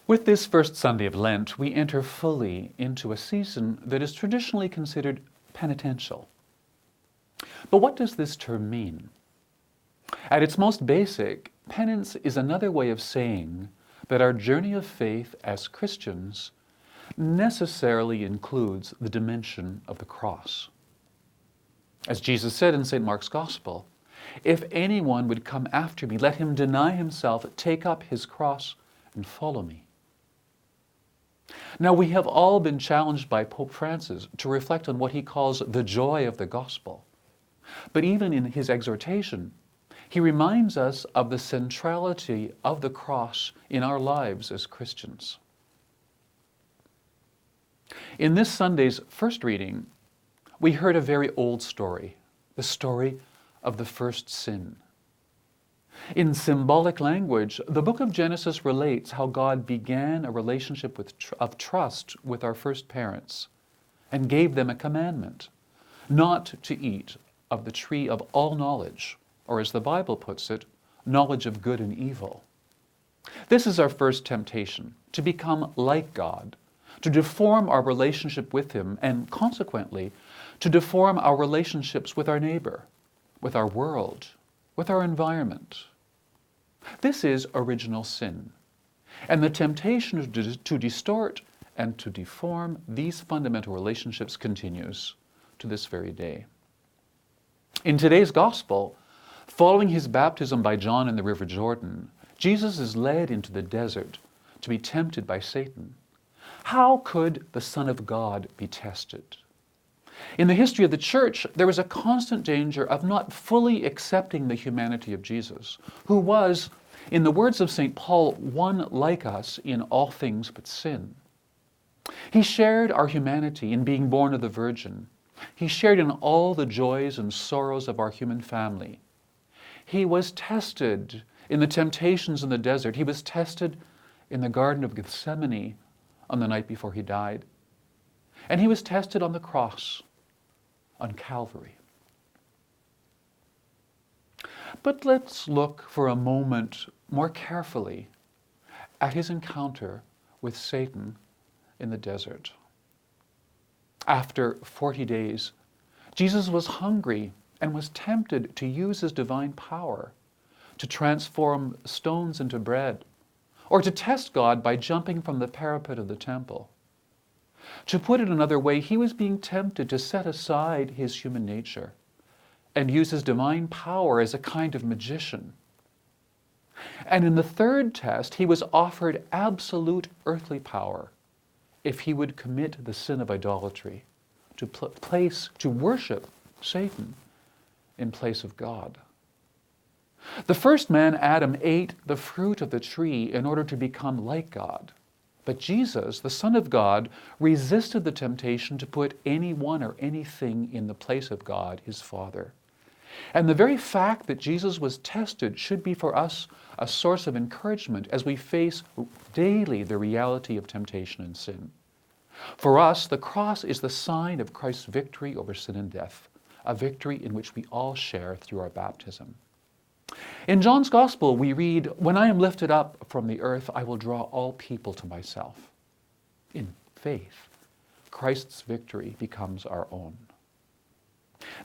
With this first Sunday of Lent, we enter fully into a season that is traditionally considered penitential. But what does this term mean? At its most basic, penance is another way of saying that our journey of faith as Christians necessarily includes the dimension of the cross. As Jesus said in St. Mark's Gospel, "If anyone would come after me, let him deny himself, take up his cross, and follow me." Now, we have all been challenged by Pope Francis to reflect on what he calls the joy of the gospel. But even in his exhortation, he reminds us of the centrality of the cross in our lives as Christians. In this Sunday's first reading, we heard a very old story, the story of the first sin. In symbolic language, the book of Genesis relates how God began a relationship of trust with our first parents and gave them a commandment, not to eat of the tree of all knowledge, or as the Bible puts it, knowledge of good and evil. This is our first temptation, to become like God, to deform our relationship with Him, and consequently, to deform our relationships with our neighbor, with our world, with our environment. This is original sin, and the temptation to distort and to deform these fundamental relationships continues to this very day. In today's Gospel, following his baptism by John in the River Jordan, Jesus is led into the desert to be tempted by Satan. How could the Son of God be tested? In the history of the Church, there was a constant danger of not fully accepting the humanity of Jesus, who was, in the words of St. Paul, one like us in all things but sin. He shared our humanity in being born of the Virgin. He shared in all the joys and sorrows of our human family. He was tested in the temptations in the desert. He was tested in the Garden of Gethsemane on the night before he died. And he was tested on the cross, on Calvary. But let's look for a moment more carefully at his encounter with Satan in the desert. After 40 days, Jesus was hungry and was tempted to use his divine power to transform stones into bread, or to test God by jumping from the parapet of the temple. To put it another way, he was being tempted to set aside his human nature and use his divine power as a kind of magician. And in the third test, he was offered absolute earthly power if he would commit the sin of idolatry, to worship Satan in place of God. The first man, Adam, ate the fruit of the tree in order to become like God. But Jesus, the Son of God, resisted the temptation to put anyone or anything in the place of God, his Father. And the very fact that Jesus was tested should be for us a source of encouragement as we face daily the reality of temptation and sin. For us, the cross is the sign of Christ's victory over sin and death, a victory in which we all share through our baptism. In John's Gospel, we read, "When I am lifted up from the earth, I will draw all people to myself." In faith, Christ's victory becomes our own.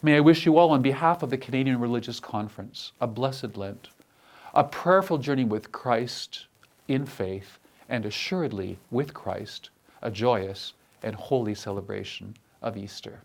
May I wish you all, on behalf of the Canadian Religious Conference, a blessed Lent, a prayerful journey with Christ in faith, and assuredly with Christ, a joyous and holy celebration of Easter.